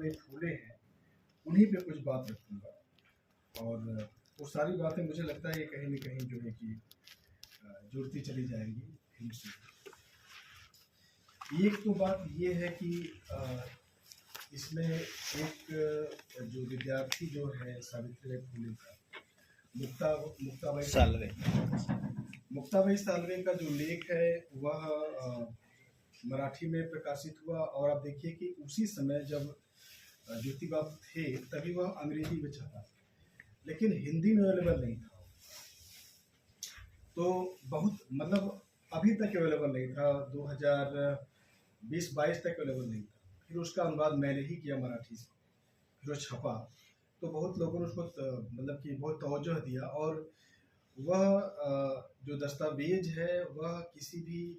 सावित्रीबाई फूले हैं, उन्हीं पे कुछ बात रखूँगा। और वो सारी बातें मुझे लगता है कि कहीं न कहीं जो है कि जुड़ती चली जाएंगी फिल्म से। एक तो बात ये है कि इसमें एक जो विद्यार्थी जो है सावित्रीबाई फूले का, मुक्ताबाई सालवे का जो लेख है वह मराठी में प्रकाशित हुआ। और आप देखिए कि उसी समय जब ज्योतिबा थे तभी वह अंग्रेजी में छपा, लेकिन हिंदी में अवेलेबल नहीं था। तो बहुत मतलब अभी तक अवेलेबल नहीं था, 2020-22 तक अवेलेबल नहीं था। फिर उसका अनुवाद मैंने ही किया मराठी से, फिर वो छपा, तो बहुत लोगों ने उसको मतलब कि बहुत तवज्जो दिया। और वह जो दस्तावेज है वह किसी भी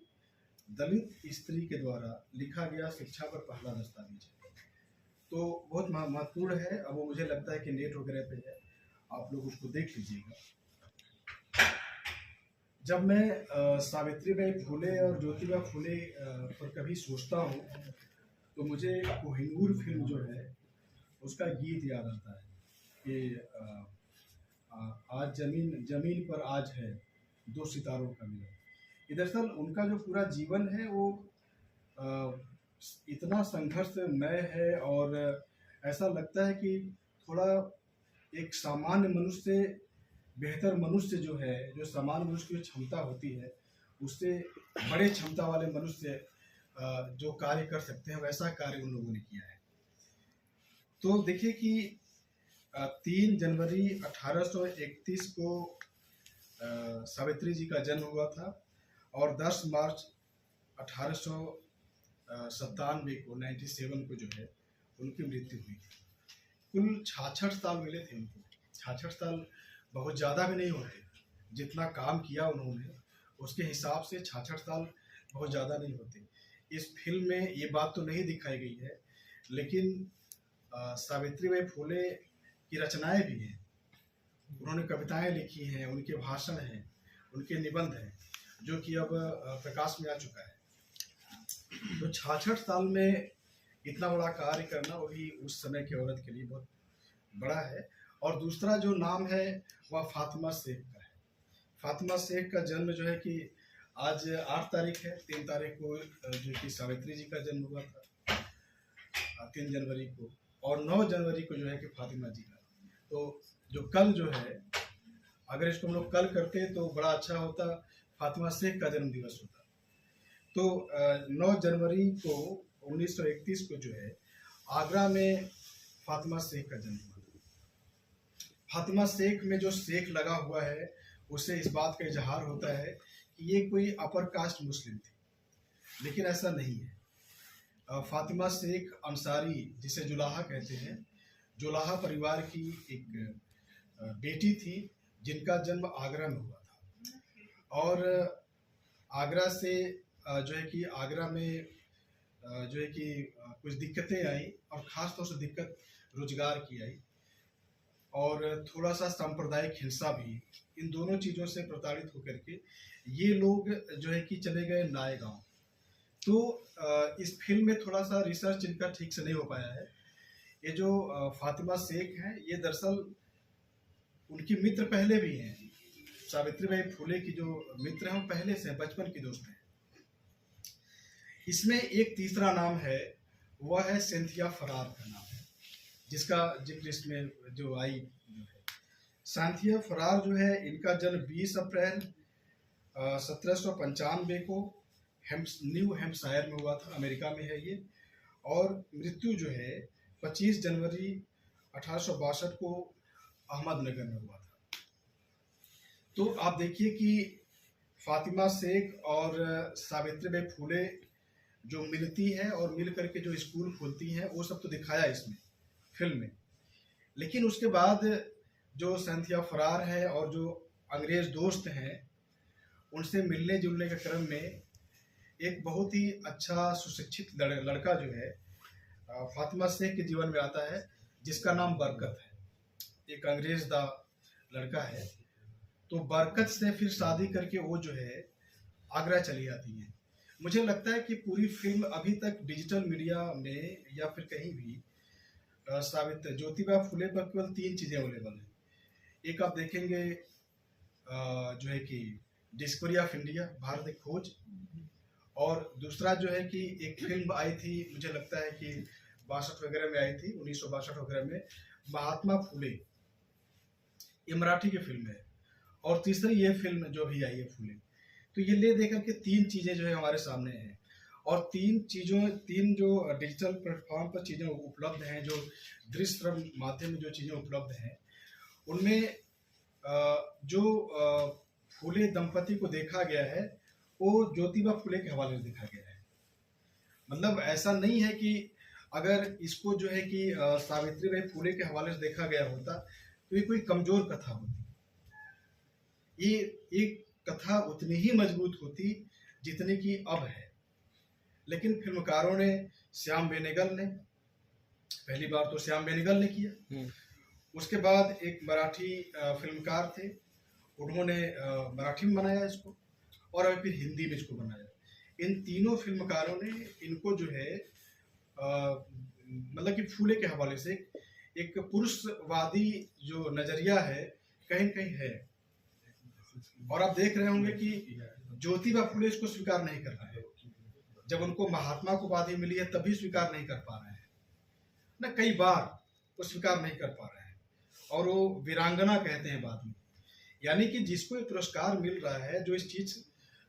दलित स्त्री के द्वारा लिखा गया शिक्षा पर पहला दस्तावेज है, तो बहुत महत्वपूर्ण है। अब वो मुझे लगता है कि नेट वगैरह पे है, आप लोग उसको देख लीजिएगा। जब मैं सावित्रीबाई फूले और ज्योतिबा फूले पर कभी सोचता हूँ तो मुझे कोहिनूर फिल्म जो है उसका गीत याद आता है कि आज जमीन जमीन पर आज है दो सितारों का मिलन। दरअसल उनका जो पूरा जीवन है वो इतना संघर्षमय है, और ऐसा लगता है कि थोड़ा एक सामान्य मनुष्य, बेहतर मनुष्य जो है, जो सामान्य मनुष्य की क्षमता होती है उससे बड़े क्षमता वाले मनुष्य जो कार्य कर सकते हैं वैसा कार्य उन लोगों ने किया है। तो देखिए कि 3 जनवरी 1831 को सावित्री जी का जन्म हुआ था, और 10 मार्च 1897 को 97 को जो है उनकी मृत्यु हुई थी। कुल 66 साल मिले थे उनको। 66 साल बहुत ज़्यादा भी नहीं होते, जितना काम किया उन्होंने उसके हिसाब से 66 साल बहुत ज़्यादा नहीं होते। इस फिल्म में ये बात तो नहीं दिखाई गई है, लेकिन सावित्रीबाई फूले की रचनाएं भी हैं, उन्होंने कविताएं लिखी हैं, उनके भाषण हैं, उनके निबंध हैं, जो कि अब प्रकाश में आ चुका है। तो 66 साल में इतना बड़ा कार्य करना वही उस समय की औरत के लिए बहुत बड़ा है। और दूसरा जो नाम है वह फातिमा शेख का है। फातिमा शेख का जन्म जो है कि आज 8 तारीख है, 3 तारीख को जो कि सावित्री जी का जन्म हुआ था 3 जनवरी को, और 9 जनवरी को जो है कि फातिमा जी का। तो जो कल जो है, अगर इसको हम लोग कल करते तो बड़ा अच्छा होता, फातिमा शेख का जन्म दिवस होता। तो 9 जनवरी को 1931 को जो है आगरा में फातिमा शेख का जन्म हुआ। फातिमा शेख में जो शेख लगा हुआ है उससे इस बात का इजहार होता है कि ये कोई अपर कास्ट मुस्लिम थी, लेकिन ऐसा नहीं है। फातिमा शेख अंसारी, जिसे जुलाहा कहते हैं, जुलाहा परिवार की एक बेटी थी जिनका जन्म आगरा में हुआ था। और आगरा से जो है कि आगरा में जो है कि कुछ दिक्कतें आई, और ख़ास तौर से दिक्कत रोजगार की आई, और थोड़ा सा सांप्रदायिक हिंसा भी। इन दोनों चीज़ों से प्रताड़ित होकर के ये लोग जो है कि चले गए नायगांव। तो इस फिल्म में थोड़ा सा रिसर्च इनका ठीक से नहीं हो पाया है। ये जो फातिमा शेख हैं ये दरअसल उनकी मित्र पहले भी हैं, सावित्रीबाई फूले की जो मित्र हैं वो पहले से बचपन की दोस्त हैं। इसमें एक तीसरा नाम है, वह है सिंथिया फरार का नाम है, जिसका जिक्र इसमें जो आई जो है। सिंथिया फरार जो है, इनका जन्म 20 अप्रैल 1795 को न्यू हैम्पशायर में हुआ था, अमेरिका में है ये। और मृत्यु जो है 25 जनवरी 1862 को अहमदनगर में हुआ था। तो आप देखिए कि फातिमा शेख और सावित्रीबाई फूले जो मिलती है और मिल करके जो स्कूल खोलती हैं वो सब तो दिखाया इसमें फिल्म में, लेकिन उसके बाद जो सिंथिया फरार है और जो अंग्रेज दोस्त हैं उनसे मिलने जुलने के क्रम में एक बहुत ही अच्छा सुशिक्षित लड़का जो है फातिमा शेख के जीवन में आता है, जिसका नाम बरकत है, एक अंग्रेज दा लड़का है। तो बरकत से फिर शादी करके वो जो है आगरा चली जाती है। मुझे लगता है कि पूरी फिल्म अभी तक डिजिटल मीडिया में या फिर कहीं भी सावित्री ज्योतिबा फुले पर केवल 3 चीज़ें अवेलेबल हैं। एक आप देखेंगे जो है कि डिस्कवरी ऑफ इंडिया, भारत एक खोज, और दूसरा जो है कि एक फिल्म आई थी, मुझे लगता है कि 62 वगैरह में आई थी, 1962 वगैरह में, महात्मा फुले, ये मराठी की फिल्म है, और तीसरी ये फिल्म जो भी आई है फुले। तो ये ले देकर के 3 चीज़ें जो है हमारे सामने हैं, और 3 जो डिजिटल प्लेटफॉर्म पर चीज़ें उपलब्ध हैं, जो दृश्य श्रव्य माध्यम में जो चीज़ें उपलब्ध हैं, उनमें जो फुले दंपति को देखा गया है वो ज्योतिबा फुले के हवाले से देखा गया है। मतलब ऐसा नहीं है कि अगर इसको जो है कि सावित्रीबाई फुले के हवाले से देखा गया होता तो ये कोई कमजोर कथा होती। ये एक कथा उतनी ही मजबूत होती जितनी कि अब है। लेकिन फिल्मकारों ने, श्याम बेनेगल ने, पहली बार तो श्याम बेनेगल ने किया, उसके बाद एक मराठी फिल्मकार थे, उन्होंने मराठी में बनाया इसको, और अभी फिर हिंदी में इसको बनाया। इन तीनों फिल्मकारों ने इनको जो है मतलब कि फूले के हवाले से एक पुरुषवादी जो नजरिया है कहीं कहीं है, और आप देख रहे होंगे कि ज्योतिबा फुले इसको स्वीकार नहीं कर रहे हैं। जब उनको महात्मा को उपाधि मिली है तभी स्वीकार नहीं कर पा रहे हैं ना, कई बार वो स्वीकार नहीं कर पा रहे हैं, और वो वीरांगना कहते हैं बाद में। यानी कि जिसको ये पुरस्कार मिल रहा है, जो इस चीज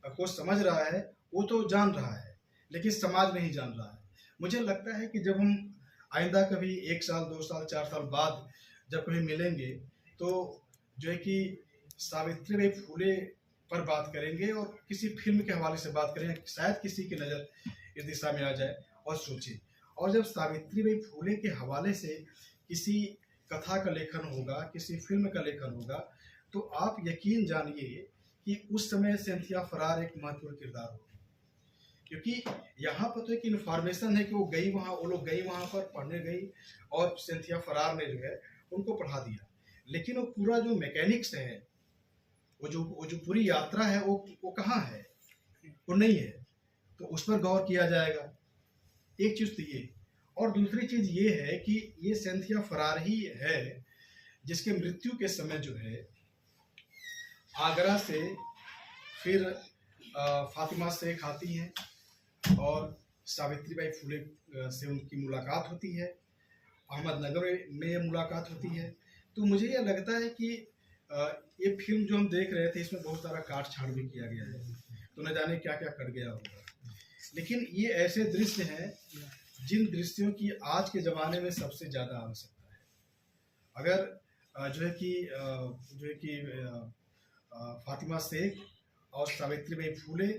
को समझ रहा है, वो तो जान रहा है, लेकिन समाज नहीं जान रहा है। मुझे लगता है कि जब हम आइंदा कभी 1 साल 2 साल 4 साल बाद जब कभी मिलेंगे तो जो है कि सावित्रीबाई फुले पर बात करेंगे और किसी फिल्म के हवाले से बात करेंगे, शायद किसी की नज़र इस दिशा में आ जाए और सोचे। और जब सावित्रीबाई फुले के हवाले से किसी कथा का लेखन होगा, किसी फिल्म का लेखन होगा, तो आप यकीन जानिए कि उस समय सिंथिया फरार एक महत्वपूर्ण किरदार होगी। क्योंकि यहाँ पर तो एक इन्फॉर्मेशन है कि वो गई वहाँ, वो लोग गई वहाँ पर पढ़ने गई, और सिंथिया फरार ने जो है उनको पढ़ा दिया। लेकिन वो पूरा जो मैकेनिक्स है, वो जो पूरी यात्रा है, वो कहाँ है? वो नहीं है। तो उस पर गौर किया जाएगा। एक चीज़ तो ये, और दूसरी चीज़ ये है कि ये सिंथिया फरार ही है जिसके मृत्यु के समय जो है आगरा से फिर फातिमा शेख आती हैं और सावित्रीबाई फुले से उनकी मुलाकात होती है, अहमदनगर में मुलाकात होती है। तो मुझे यह लगता है कि ये फिल्म जो हम देख रहे थे इसमें बहुत सारा काट छाड़ भी किया गया है, तो न जाने क्या क्या कर गया होगा। लेकिन ये ऐसे दृश्य हैं जिन दृश्यों की आज के ज़माने में सबसे ज़्यादा आवश्यकता है। अगर जो है कि फातिमा शेख और सावित्रीबाई फुले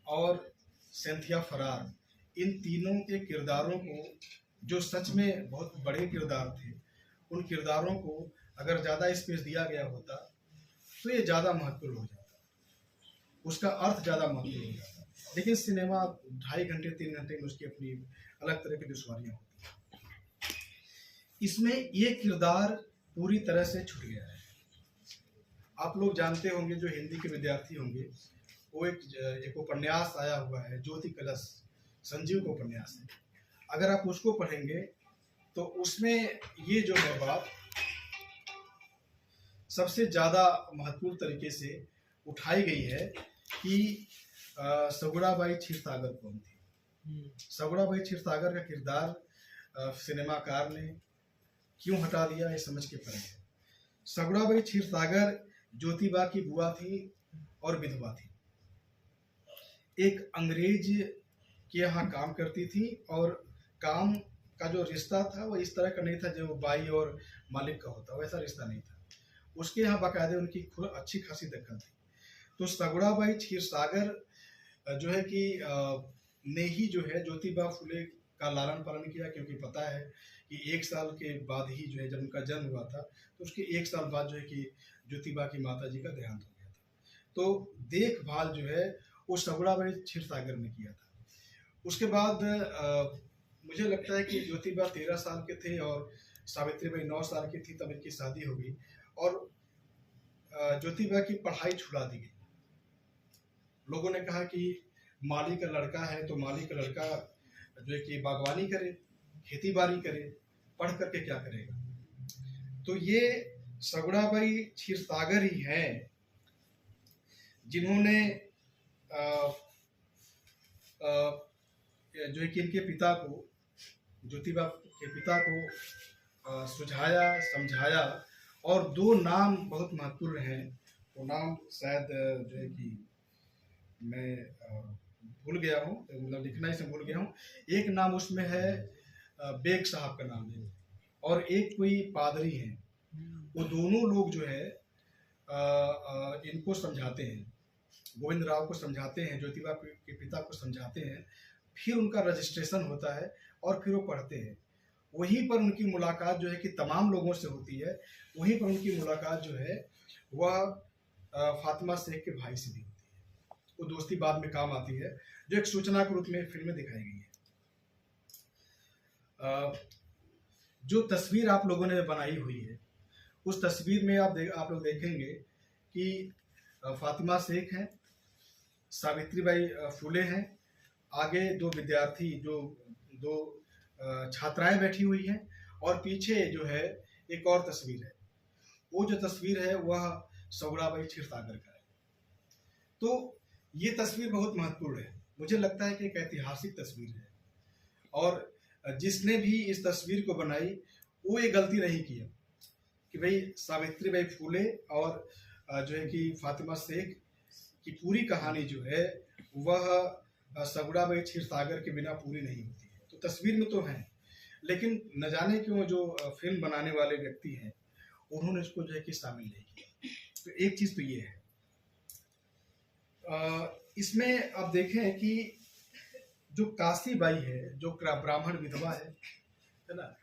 और सिंथिया फरार, इन तीनों के किरदारों को, जो सच में बहुत बड़े किरदार थे, उन किरदारों को अगर ज़्यादा स्पेस दिया गया होता तो ये ज़्यादा महत्वपूर्ण हो जाता, उसका अर्थ ज़्यादा महत्वपूर्ण हो जाता। लेकिन सिनेमा 2.5 घंटे 3 घंटे में उसकी अपनी अलग तरह की दुश्वारियाँ होती हैं। इसमें ये किरदार पूरी तरह से छूट गया है। आप लोग जानते होंगे, जो हिंदी के विद्यार्थी होंगे, वो एक उपन्यास आया हुआ है ज्योति कलश, संजीव का उपन्यास है। अगर आप उसको पढ़ेंगे तो उसमें ये जो है बात सबसे ज़्यादा महत्वपूर्ण तरीके से उठाई गई है कि सगुड़ाबाई क्षीरसागर कौन थी। सगुड़ाबाई क्षीरसागर का किरदार सिनेमाकार ने क्यों हटा दिया, ये समझ के परे है। सगुड़ाबाई क्षीरसागर ज्योतिबा की बुआ थी और विधवा थी। एक अंग्रेज के यहाँ काम करती थी, और काम का जो रिश्ता था वो इस तरह का नहीं था जो बाई और मालिक का होता, वैसा रिश्ता नहीं था। उसके यहाँ बाकायदे उनकी अच्छी खासी दखल थी। तो सगुड़ाबाई क्षीरसागर जो है कि ने ही जो है ज्योतिबा फुले का लालन पालन किया, क्योंकि पता है कि 1 साल के बाद ही जो है, जब उनका जन्म हुआ था तो उसके 1 साल बाद जो है कि ज्योतिबा की माता जी का देहांत हो गया था। तो देखभाल जो है वो सगुड़ाबाई क्षीरसागर ने किया था। उसके बाद मुझे लगता है कि ज्योतिबा 13 साल के थे और सावित्रीबाई 9 साल की थी तब इनकी शादी हो गई, और ज्योतिबा की पढ़ाई छुड़ा दी गई। लोगों ने कहा कि माली का लड़का है तो माली का लड़का जो है कि बागवानी करे, खेती बाड़ी करे, पढ़ करके क्या करेगा। तो ये सगुड़ाबाई क्षीरसागर ही हैं जिन्होंने जो है कि इनके पिता को, ज्योतिबा के पिता को सुझाया, समझाया, और दो नाम बहुत महत्वपूर्ण हैं। वो नाम शायद जो है कि मैं भूल गया हूँ, मतलब लिखना ही से भूल गया हूँ। एक नाम उसमें है बेग साहब का नाम है, और एक कोई पादरी हैं। वो दोनों लोग जो है इनको समझाते हैं, गोविंद राव को समझाते हैं, ज्योतिबा के पिता को समझाते हैं। फिर उनका रजिस्ट्रेशन होता है और फिर वो पढ़ते हैं। वहीं पर उनकी मुलाकात जो है कि तमाम लोगों से होती है। वहीं पर उनकी मुलाकात जो है वह फातिमा शेख के भाई से भी होती है। वो दोस्ती बाद में काम आती है, जो एक सूचना के रूप में फिल्म में दिखाई गई है। जो तस्वीर आप लोगों ने बनाई हुई है, उस तस्वीर में आप लोग देखेंगे कि फातिमा शेख हैं, सावित्रीबाई फूले हैं, आगे दो विद्यार्थी जो दो छात्राएं बैठी हुई हैं, और पीछे जो है एक और तस्वीर है। वो जो तस्वीर है वह सगुड़ाबाई क्षीरसागर का है। तो ये तस्वीर बहुत महत्वपूर्ण है। मुझे लगता है कि एक ऐतिहासिक तस्वीर है, और जिसने भी इस तस्वीर को बनाई वो ये गलती नहीं किया कि भाई सावित्रीबाई फूले और जो है कि फातिमा शेख की पूरी कहानी जो है वह सगुड़ाबाई क्षीरसागर के बिना पूरी नहीं होती है। तो तस्वीर में तो है, लेकिन न जाने क्यों जो फिल्म बनाने वाले व्यक्ति हैं उन्होंने इसको जो है कि शामिल नहीं किया। तो एक चीज़ तो ये है। इसमें आप देखें कि जो काशीबाई है, जो ब्राह्मण विधवा है ना,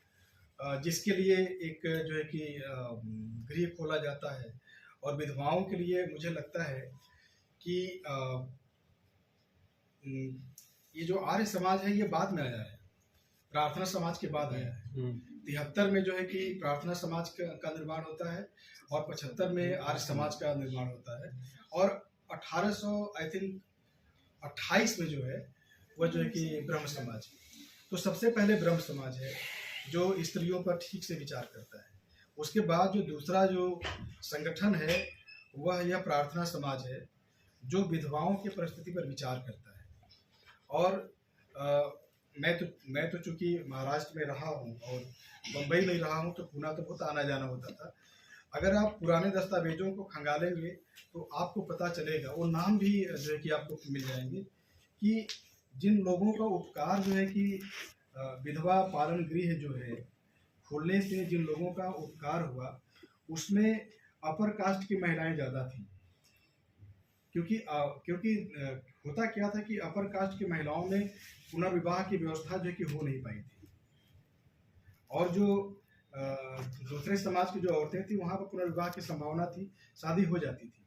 जिसके लिए एक जो है कि गृह खोला जाता है, और विधवाओं के लिए मुझे लगता है कि ये जो आर्य समाज है ये बाद में आया है, प्रार्थना समाज के बाद आया है। 73 में जो है कि प्रार्थना समाज का निर्माण होता है, और 75 में आर्य समाज का निर्माण होता है, और 1828 में जो है वह जो है कि ब्रह्म समाज। तो सबसे पहले ब्रह्म समाज है जो स्त्रियों पर ठीक से विचार करता है। उसके बाद जो दूसरा जो संगठन है वह यह प्रार्थना समाज है जो विधवाओं की परिस्थिति पर विचार करता है। और मैं तो चूंकि महाराष्ट्र में रहा हूँ और बम्बई में रहा हूँ, तो पुणे तो बहुत आना जाना होता था। अगर आप पुराने दस्तावेजों को खंगालेंगे तो आपको पता चलेगा, वो नाम भी जो है कि आपको मिल जाएंगे, कि जिन लोगों का उपकार जो है कि विधवा पालन गृह जो है खोलने से जिन लोगों का उपकार हुआ, उसमें अपर कास्ट की महिलाएं ज़्यादा थी। क्योंकि होता क्या था कि अपर कास्ट की महिलाओं में पुनर्विवाह की व्यवस्था जो है कि हो नहीं पाई थी, और जो दूसरे समाज की जो औरतें थी वहाँ पर पुनर्विवाह की संभावना थी, शादी हो जाती थी,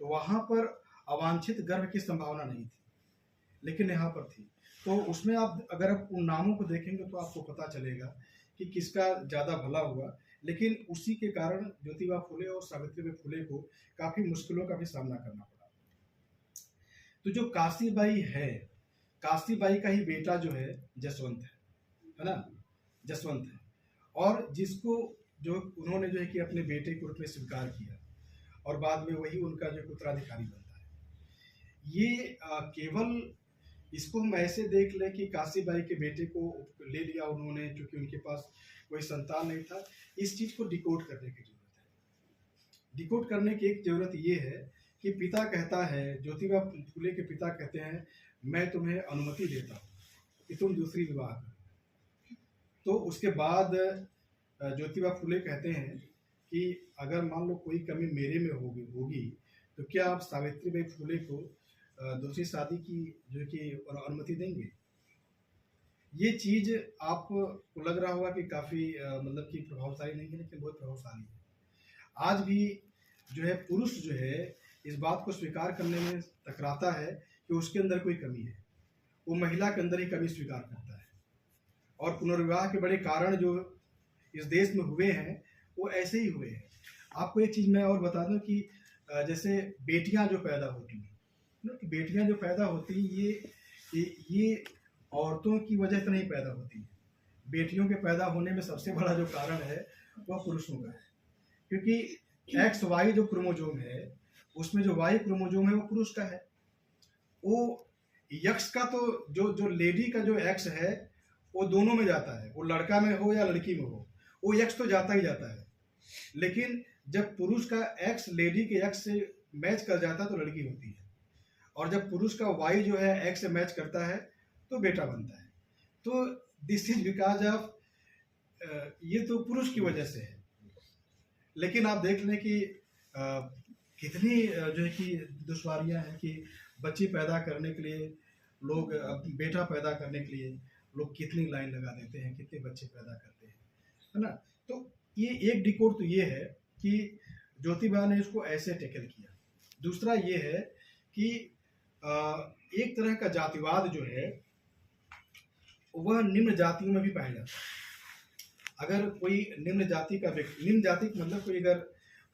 तो वहाँ पर अवांछित गर्भ की संभावना नहीं थी, लेकिन यहाँ पर थी। तो उसमें अगर आप उन नामों को देखेंगे तो आपको पता चलेगा कि किसका ज़्यादा भला हुआ। लेकिन उसी के कारण ज्योतिबा फूले और सावित्रीबाई फूले को काफ़ी मुश्किलों का भी सामना करना पड़ा। तो जो काशीबाई है, काशीबाई का ही बेटा जो है जसवंत है ना, जसवंत है, और जिसको जो उन्होंने जो है कि अपने बेटे के रूप में स्वीकार किया, और बाद में वही उनका जो उत्तराधिकारी बनता है। ये केवल इसको हम ऐसे देख लें कि काशीबाई के बेटे को ले लिया उन्होंने क्योंकि उनके पास कोई संतान नहीं था, इस चीज़ को डिकोड करने की जरूरत है। डिकोड करने की एक जरूरत ये है कि पिता कहता है, ज्योतिबा फूले के पिता कहते हैं, मैं तुम्हें अनुमति देता हूँ कि तुम दूसरी विवाह करो। तो उसके बाद ज्योतिबा फूले कहते हैं कि अगर मान लो कोई कमी मेरे में होगी तो क्या आप सावित्रीबाई फूले को दूसरी शादी की जो कि अनुमति देंगे। ये चीज़ आपको लग रहा होगा कि काफ़ी मतलब कि प्रभावशाली नहीं है, लेकिन बहुत प्रभावशाली है। आज भी जो है पुरुष जो है इस बात को स्वीकार करने में टकराता है कि उसके अंदर कोई कमी है, वो महिला के अंदर ही कमी स्वीकार करता है। और पुनर्विवाह के बड़े कारण जो इस देश में हुए हैं वो ऐसे ही हुए हैं। आपको एक चीज़ मैं और बता दूं कि जैसे बेटियां जो पैदा होती हैं, कि बेटियां जो पैदा होती हैं ये औरतों की वजह से नहीं पैदा होती हैं, बेटियों के पैदा होने में सबसे बड़ा जो कारण है वह पुरुषों का है, क्योंकि एक्स वाई जो क्रोमोजोम है उसमें जो वाई क्रोमोजोम है वो पुरुष का है। वो यक्स का तो जो जो लेडी का जो एक्स है वो दोनों में जाता है, वो लड़का में हो या लड़की में हो, वो यक्स तो जाता ही जाता है। लेकिन जब पुरुष का एक्स लेडी के एक्स से मैच कर जाता है तो लड़की होती है, और जब पुरुष का वाई जो है एक्स से मैच करता है तो बेटा बनता है। तो दिस इज बिकॉज ऑफ, ये तो पुरुष की वजह से है। लेकिन आप देख लें कि कितनी जो है कि दुश्वारियां हैं कि बच्ची पैदा करने के लिए लोग, बेटा पैदा करने के लिए लोग कितनी लाइन लगा देते हैं, कितने बच्चे पैदा करते हैं, है ना। तो ये एक डिकोड तो ये है कि ज्योतिबा ने इसको ऐसे टैकल किया। दूसरा ये है कि एक तरह का जातिवाद जो है वह निम्न जातियों में भी पाया जाता है। अगर कोई निम्न जाति का व्यक्ति, निम्न जाति मतलब कोई अगर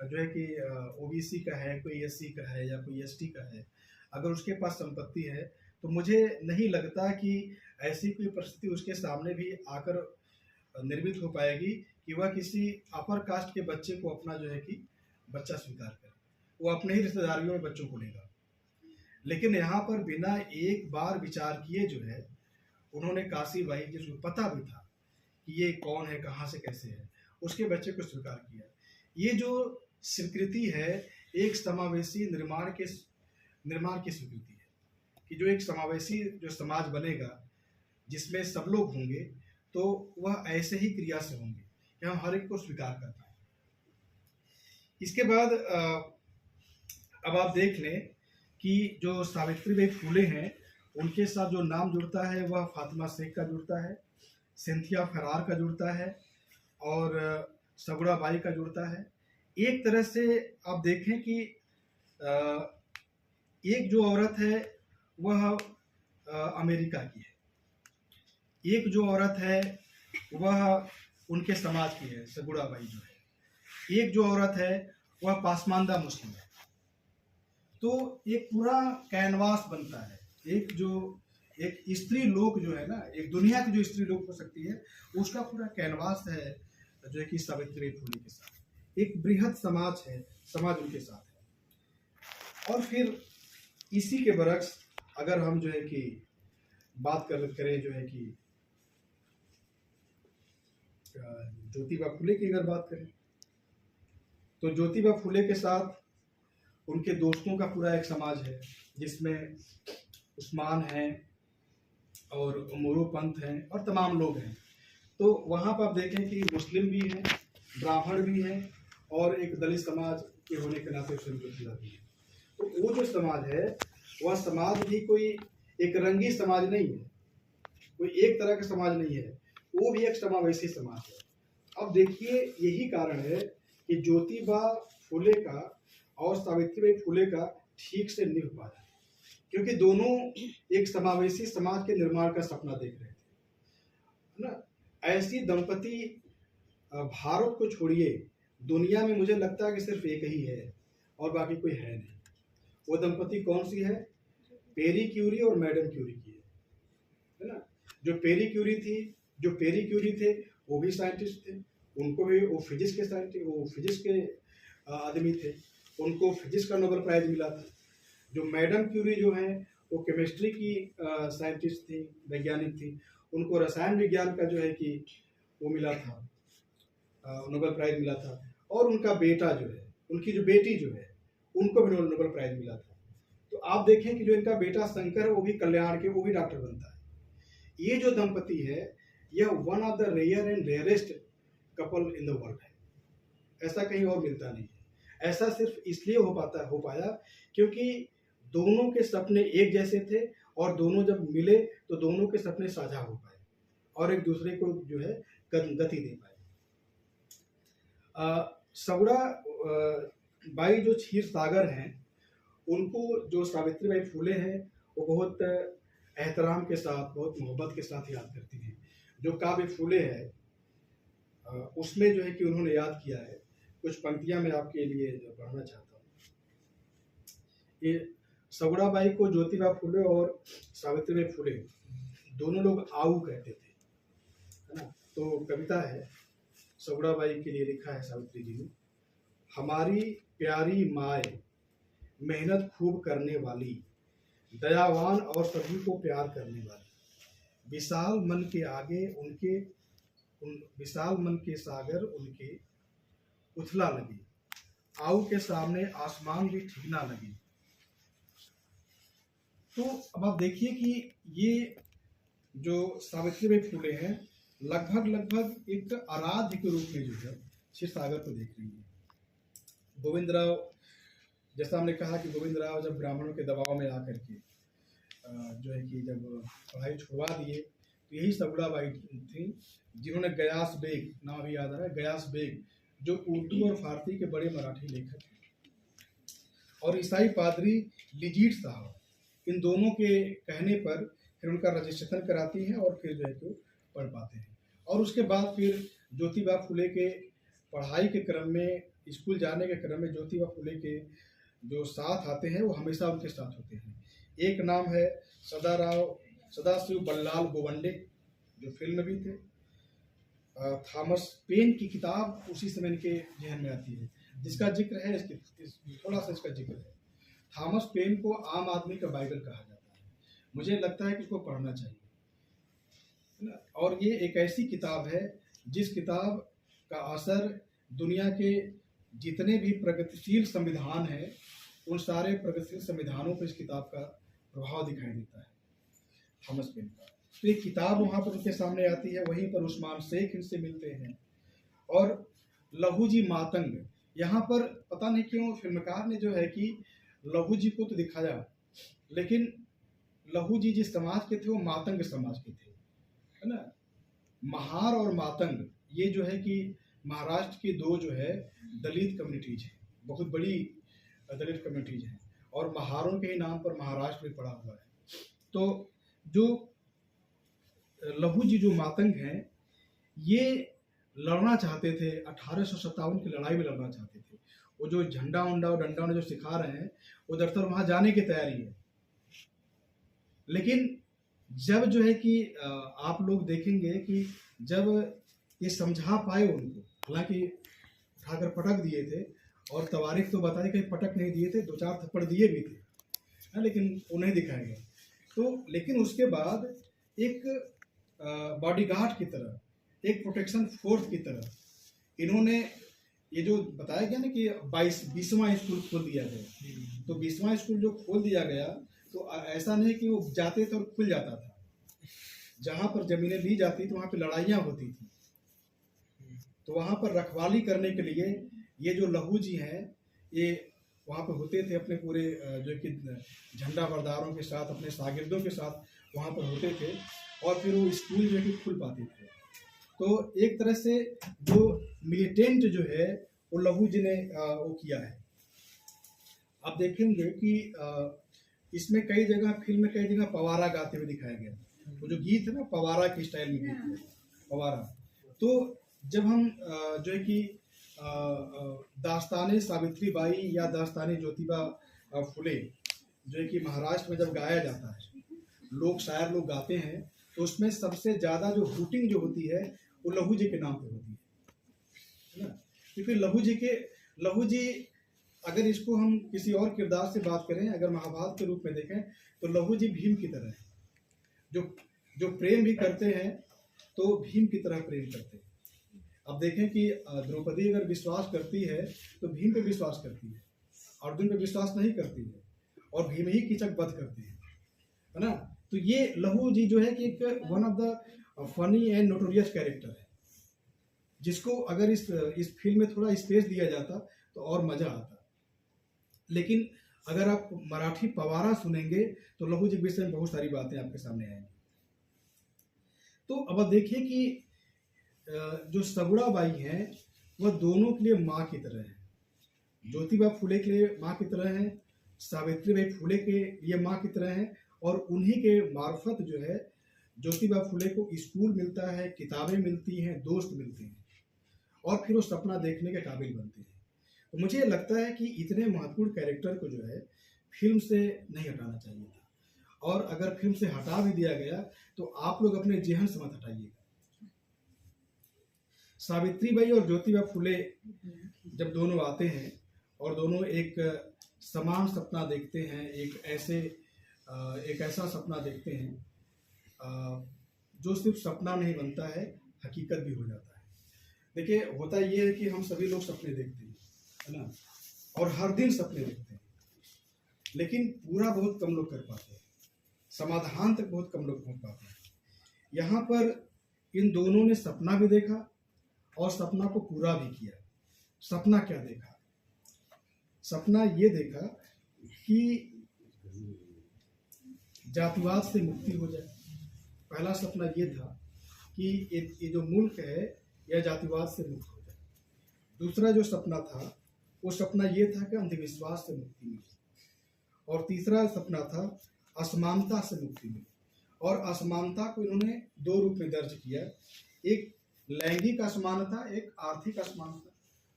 जो है कि ओबीसी का है, कोई एससी का है या कोई एसटी का है, अगर उसके पास संपत्ति है तो मुझे नहीं लगता कि ऐसी कोई परिस्थिति उसके सामने भी आकर निर्मित हो पाएगी कि वह किसी अपर कास्ट के बच्चे को अपना जो है कि बच्चा स्वीकार करे। वो अपने ही रिश्तेदारियों में बच्चों को लेगा। लेकिन यहाँ पर बिना एक बार विचार किए जो है उन्होंने काशी बाई, जिसको पता भी था कि ये कौन है, कहाँ से कैसे है, उसके बच्चे को स्वीकार किया। ये जो स्वीकृति है एक समावेशी निर्माण की स्वीकृति है कि जो एक समावेशी जो समाज बनेगा जिसमें सब लोग होंगे तो वह ऐसे ही क्रिया से होंगे कि हम हर एक को स्वीकार कर पाए। इसके बाद अब आप देख लें कि जो सावित्रीबाई फूले हैं उनके साथ जो नाम जुड़ता है वह फातिमा शेख का जुड़ता है, सिंथिया फरार का जुड़ता है और सगुड़ा बाई का जुड़ता है। एक तरह से आप देखें कि एक जो औरत है वह अमेरिका की है, एक जो औरत है वह उनके समाज की है, सगुड़ा बाई जो है, एक जो औरत है वह पासमानदा मुस्लिम है। तो एक पूरा कैनवास बनता है, एक स्त्री लोक जो है ना, एक दुनिया की जो स्त्री लोक हो सकती है उसका पूरा कैनवास है जो है कि सावित्रीबाई फुले के साथ एक बृहद समाज है, समाज उनके साथ है। और फिर इसी के बरक्स अगर हम जो है कि बात करें जो है कि ज्योतिबा फुले की अगर बात करें तो ज्योतिबा फुले के साथ उनके दोस्तों का पूरा एक समाज है जिसमें उस्मान हैं और मोरोपंत हैं और तमाम लोग हैं। तो वहाँ पर आप देखें कि मुस्लिम भी हैं, ब्राह्मण भी हैं और एक दलित समाज के होने के नाते ज्योतिबा भी है। तो वो जो समाज है वह समाज भी कोई एक रंगी समाज नहीं है, कोई एक तरह का समाज नहीं है, वो भी एक समावेशी समाज है। अब देखिए यही कारण है कि ज्योतिबा फुले का और सावित्रीबाई फुले का ठीक से निभ पाया, क्योंकि दोनों एक समावेशी समाज के निर्माण का सपना देख रहे थे, है ना। ऐसी दंपति भारत को छोड़िए दुनिया में मुझे लगता है कि सिर्फ एक ही है और बाकी कोई है नहीं। वो दंपति कौन सी है? पेरी क्यूरी और मैडम क्यूरी की है ना। जो पेरी क्यूरी थे वो भी साइंटिस्ट थे, उनको भी वो फिजिक्स के साइंटिस्ट, वो फिजिक्स के आदमी थे, उनको फिजिक्स का नोबेल प्राइज मिला था। जो मैडम क्यूरी जो हैं वो केमिस्ट्री की साइंटिस्ट थी, वैज्ञानिक थी, उनको रसायन विज्ञान का जो है कि वो मिला था, नोबेल प्राइज मिला था। और उनका बेटा जो है, उनकी जो बेटी जो है उनको भी नोबेल प्राइज मिला था। तो आप देखें कि जो इनका बेटा शंकर है वो भी कल्याण के, वो भी डॉक्टर बनता है। ये जो दंपति है यह one of the rare and rarest couple in the world है, ऐसा कहीं और मिलता नहीं है। ऐसा सिर्फ इसलिए हो पाया क्योंकि दोनों के सपने एक जैसे थे और दोनों जब मिले तो दोनों के सपने साझा हो पाए और एक दूसरे को जो है गति दे पाए। सगुड़ा बाई जो क्षीर सागर हैं उनको जो सावित्रीबाई फुले हैं वो बहुत एहतराम के साथ, बहुत मोहब्बत के साथ याद करती हैं। जो काव्य फुले है उसमें जो है कि उन्होंने याद किया है, कुछ पंक्तियां मैं आपके लिए पढ़ना चाहता हूँ। ये सगुड़ा बाई को ज्योतिबा फुले और सावित्रीबाई फुले दोनों लोग आऊ कहते थे, है ना। तो कविता है, सगुड़ाबाई के लिए लिखा है सावित्री जी ने। हमारी प्यारी माए मेहनत खूब करने वाली, दयावान और सभी को प्यार करने वाली, विशाल मन के आगे उनके विशाल मन के सागर उनके उथला लगे, आऊ के सामने आसमान भी ठिकना लगे। तो अब आप देखिए कि ये जो सावित्रीबाई फुले हैं लगभग एक आराध्य के रूप में जो है क्षीर सागर को देख रही है। गोविंद राव, जैसा हमने कहा कि गोविंद राव जब ब्राह्मणों के दबाव में आकर के जो है कि जब पढ़ाई छुड़वा दिए, तो यही सगुड़ाबाई थी जिन्होंने गयास बेग, नाम भी याद आ रहा है, गयास बेग जो उर्दू और फारसी के बड़े मराठी लेखक हैं, और ईसाई पादरी लिजीट साहब, इन दोनों के कहने पर फिर उनका रजिस्ट्रेशन कराती हैं और फिर जो है कि पढ़ पाते हैं। और उसके बाद फिर ज्योतिबा फुले के पढ़ाई के क्रम में, स्कूल जाने के क्रम में ज्योतिबा फुले के जो साथ आते हैं वो हमेशा उनके साथ होते हैं। एक नाम है सदाशिव बल्लाल गोवंडे, जो फिल्म भी थे। थॉमस पेन की किताब उसी समय इनके जहन में आती है, जिसका जिक्र है थोड़ा सा इसका जिक्र है। थॉमस पेन को आम आदमी का बाइबल कहा जाता है। मुझे लगता है कि इसको पढ़ना चाहिए, है ना। और ये एक ऐसी किताब है जिस किताब का असर दुनिया के जितने भी प्रगतिशील संविधान हैं उन सारे प्रगतिशील संविधानों पर इस किताब का प्रभाव दिखाई देता है, थॉमस पेन का। तो ये किताब वहाँ पर उनके सामने आती है, वहीं पर उस्मान शेख इनसे मिलते हैं। और लहू जी मातंग, यहाँ पर पता नहीं क्यों फिल्मकार ने जो है कि लहू जी को तो दिखाया, लेकिन लहू जी जिस समाज के थे वो मातंग समाज के थे, है ना। महार और मातंग ये जो है कि महाराष्ट्र की दो जो है दलित कम्युनिटीज हैं, बहुत बड़ी दलित कम्युनिटीज हैं, और महारों के ही नाम पर महाराष्ट्र भी पड़ा हुआ है। तो जो लहू जी जो मातंग हैं ये लड़ना चाहते थे, 1857 की लड़ाई में लड़ना चाहते थे। वो जो झंडा उंडा और डंडा जो सिखा रहे हैं वो दरअसल वहां जाने की तैयारी है। लेकिन जब जो है कि आप लोग देखेंगे कि जब ये समझा पाए उनको, हालांकि उठाकर पटक दिए थे, और तवारीख तो बताए कि पटक नहीं दिए थे, 2-4 थप्पड़ दिए भी थे, लेकिन उन्हें दिखाया गया। तो लेकिन उसके बाद एक बॉडीगार्ड की तरह, एक प्रोटेक्शन फोर्स की तरह इन्होंने ये जो बताया गया ना कि 20वां स्कूल खोल दिया गया। तो 20वां स्कूल जो खोल दिया गया तो ऐसा नहीं कि वो जाते थे और खुल जाता था। जहाँ पर जमीनें दी जाती थी वहाँ पे लड़ाइयाँ होती थी, तो वहाँ पर रखवाली करने के लिए ये जो लहू जी हैं ये वहाँ पर होते थे, अपने पूरे जो कि झंडा बरदारों के साथ, अपने शागिर्दों के साथ वहाँ पर होते थे, और फिर वो स्कूल जो है कि खुल पाते थे। तो एक तरह से जो मिलिटेंट जो है वो लहू जी ने वो किया है। आप देखेंगे कि इसमें कई जगह फिल्म में कई जगह पवारा गाते हुए दिखाया गया। वो जो गीत है ना पवारा के स्टाइल में गीत है, पवारा। तो जब हम जो है कि दास्ताने सावित्री बाई या दास्ताने ज्योतिबा फुले जो है कि महाराष्ट्र में जब गाया जाता है, लोग शायर लोग गाते हैं, तो उसमें सबसे ज़्यादा जो हुटिंग जो होती है वो लहू जी के नाम पे होती है ना। क्योंकि लहू जी अगर इसको हम किसी और किरदार से बात करें, अगर महाभारत के रूप में देखें, तो लहू जी भीम की तरह है, जो प्रेम भी करते हैं तो भीम की तरह प्रेम करते हैं। अब देखें कि द्रौपदी अगर विश्वास करती है तो भीम पे विश्वास करती है, अर्जुन पे विश्वास नहीं करती है, और भीम ही कीचक वध करते हैं, है ना। तो ये लहू जी जो है कि एक one of the funny and notorious character है, जिसको अगर इस फिल्म में थोड़ा स्पेस दिया जाता तो और मज़ा आता। लेकिन अगर आप मराठी पवारा सुनेंगे तो लहू जी के विषय में बहुत सारी बातें आपके सामने आएंगी। तो अब देखिए कि जो सगुड़ाबाई हैं वह दोनों के लिए माँ की तरह है। ज्योतिबा फुले के लिए माँ की तरह है, सावित्रीबाई फुले के लिए माँ की तरह है, और उन्हीं के मार्फत जो है ज्योतिबा फुले को स्कूल मिलता है, किताबें मिलती हैं, दोस्त मिलते हैं, और फिर वो सपना देखने के काबिल बनते हैं। तो मुझे लगता है कि इतने महत्वपूर्ण कैरेक्टर को जो है फिल्म से नहीं हटाना चाहिए था, और अगर फिल्म से हटा भी दिया गया तो आप लोग अपने जेहन से मत हटाइएगा। सावित्रीबाई और ज्योतिबा फुले जब दोनों आते हैं और दोनों एक समान सपना देखते हैं, एक ऐसा सपना देखते हैं जो सिर्फ सपना नहीं बनता है, हकीकत भी हो जाता है। देखिए, होता ये है कि हम सभी लोग सपने देखते हैं, है ना, और हर दिन सपने देखते हैं, लेकिन पूरा बहुत कम लोग कर पाते हैं, समाधान तक बहुत कम लोग पहुंच पाते हैं। यहाँ पर इन दोनों ने सपना भी देखा और सपना को पूरा भी किया। सपना क्या देखा? सपना ये देखा कि जातिवाद से मुक्ति हो जाए। पहला सपना ये था कि ये जो मुल्क है यह जातिवाद से मुक्त हो जाए। दूसरा जो सपना था वो सपना ये था कि अंधविश्वास से मुक्ति मिले। और तीसरा सपना था असमानता से मुक्ति मिले। और असमानता को इन्होंने दो रूप में दर्ज किया, एक लैंगिक असमानता, एक आर्थिक असमानता,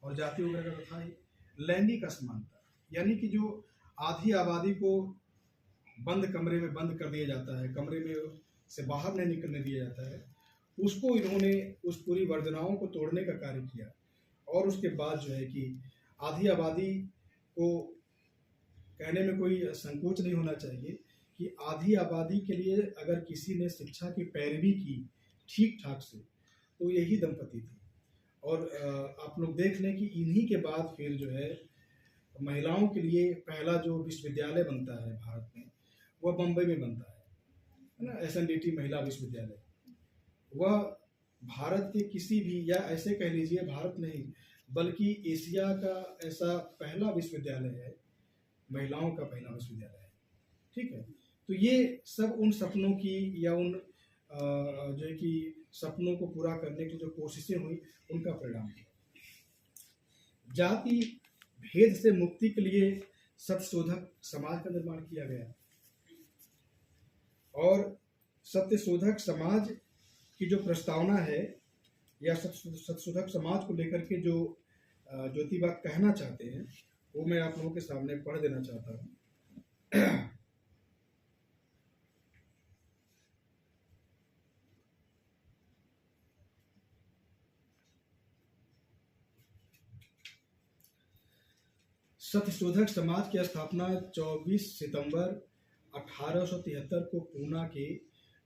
और जाति वगैरह का था ये लैंगिक असमानता, यानी कि जो आधी आबादी को बंद कमरे में बंद कर दिया जाता है, कमरे में से बाहर नहीं निकलने दिया जाता है, उसको इन्होंने उस पूरी वर्जनाओं को तोड़ने का कार्य किया। और उसके बाद जो है कि आधी आबादी को कहने में कोई संकोच नहीं होना चाहिए कि आधी आबादी के लिए अगर किसी ने शिक्षा की पैरवी की ठीक ठाक से तो यही दंपति थी। और आप लोग देख लें कि इन्हीं के बाद फिर जो है महिलाओं के लिए पहला जो विश्वविद्यालय बनता है भारत में, वह बम्बई में बनता है ना, SNDT महिला विश्वविद्यालय। वह भारत के किसी भी, या ऐसे कह लीजिए भारत नहीं बल्कि एशिया का ऐसा पहला विश्वविद्यालय है, महिलाओं का पहला विश्वविद्यालय है। ठीक है, तो ये सब उन सपनों की या उन जो है कि सपनों को पूरा करने की जो कोशिशें हुई उनका परिणाम है। जाति भेद से मुक्ति के लिए सत्यशोधक समाज का निर्माण किया गया। और सत्यशोधक समाज की जो प्रस्तावना है या सत्यशोधक समाज को लेकर के जो ज्योतिबा कहना चाहते हैं वो मैं आप लोगों के सामने पढ़ देना चाहता हूँ। सत्यशोधक समाज की स्थापना 24 सितंबर 1873 को पूना के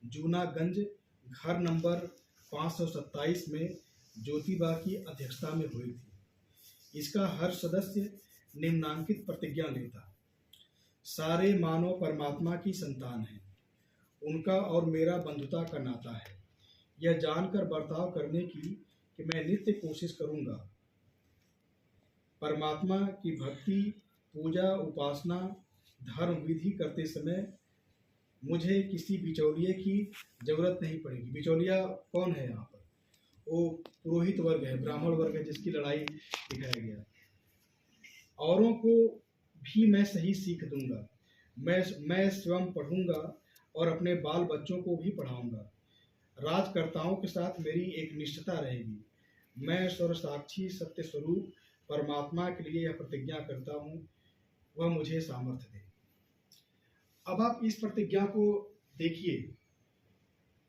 जूनागंज घर नंबर 527 में ज्योतिबा की अध्यक्षता में हुई थी। इसका हर सदस्य निम्नांकित प्रतिज्ञा लेता: सारे मानव परमात्मा की संतान हैं, उनका और मेरा बंधुता का नाता है। यह जानकर बर्ताव करने की कि मैं नित्य कोशिश करूंगा परमात्मा की भक्ति, पूजा, उपासना, धर्म विधि करते समय मुझे किसी बिचौलिए की जरूरत नहीं पड़ेगी। बिचौलिया कौन है यहाँ पर? वो पुरोहित वर्ग है, ब्राह्मण वर्ग है, जिसकी लड़ाई दिखाया गया। औरों को भी मैं सही सीख दूंगा। मैं स्वयं पढ़ूंगा और अपने बाल बच्चों को भी पढ़ाऊंगा। राजकर्ताओं के साथ मेरी एक निष्ठता रहेगी। मैं सर्वसाक्षी सत्य स्वरूप परमात्मा के लिए यह प्रतिज्ञा करता हूँ, वह मुझे सामर्थ्य दे। अब आप इस प्रतिज्ञा को देखिए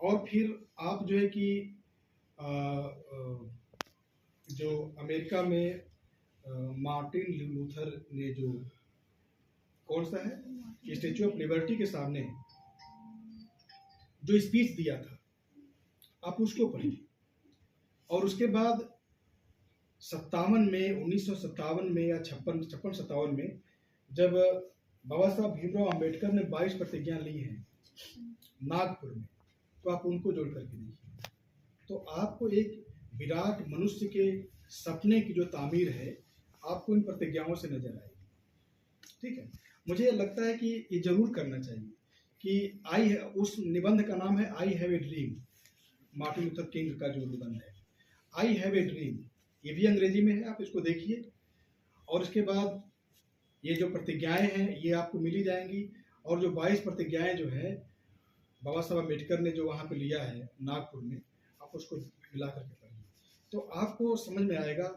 और फिर आप जो है कि जो अमेरिका में मार्टिन लूथर ने जो कौन सा है स्टैच्यू ऑफ लिबर्टी के सामने जो स्पीच दिया था, आप उसको पढ़िए। और उसके बाद 1957 में या 56-57 में जब बाबा साहब भीमराव अंबेडकर ने 22 प्रतिज्ञा ली हैं नागपुर में, तो आप उनको जोड़ करके देखिए, तो आपको एक विराट मनुष्य के सपने की जो तामीर है आपको इन प्रतिज्ञाओं से नजर आएगी। ठीक है, मुझे लगता है कि ये जरूर करना चाहिए कि उस निबंध का नाम है I have a dream, Martin Luther king का जो निबंध है आई हैव ए ड्रीम, ये भी अंग्रेजी में है, आप इसको देखिए। और इसके बाद ये जो प्रतिज्ञाएं हैं ये आपको मिली जाएंगी। और जो 22 प्रतिज्ञाएं जो है बाबा साहब अम्बेडकर ने जो वहाँ पे लिया है नागपुर में, आप उसको मिला करके पढ़िए, तो आपको समझ में आएगा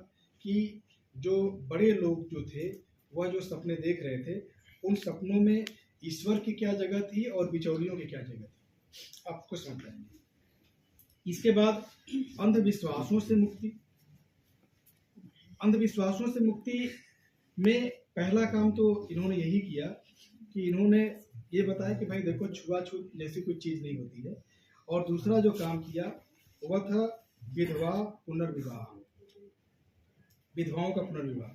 कि जो बड़े लोग जो थे वह जो सपने देख रहे थे, उन सपनों में ईश्वर की क्या जगह थी और बिचौलियों की क्या जगह थी, आपको समझ आएंगे। इसके बाद अंधविश्वासों से मुक्ति, अंधविश्वासों से मुक्ति में पहला काम तो इन्होंने यही किया कि इन्होंने ये बताया कि भाई देखो, छुआछूत जैसी कोई चीज़ नहीं होती है। और दूसरा जो काम किया वह था विधवा पुनर्विवाह, विधवाओं का पुनर्विवाह।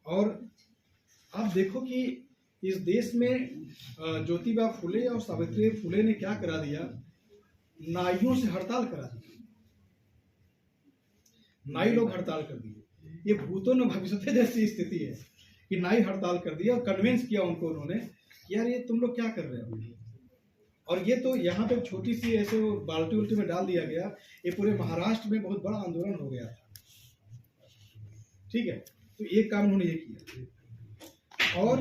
और आप देखो कि इस देश में ज्योतिबा फुले और सावित्री फुले ने क्या करा दिया, नाइयों से हड़ताल करा दी। नाई लोग हड़ताल कर दिए। ये भूतों ने भविष्य जैसी स्थिति है कि नाई हड़ताल कर दिया और कन्विंस किया उनको उन्होंने, यार ये तुम लोग क्या कर रहे हो। और ये तो यहाँ पे छोटी सी ऐसे बाल्टी उल्टी में डाल दिया गया, ये पूरे महाराष्ट्र में बहुत बड़ा आंदोलन हो गया था। ठीक है, तो एक काम उन्होंने ये किया। और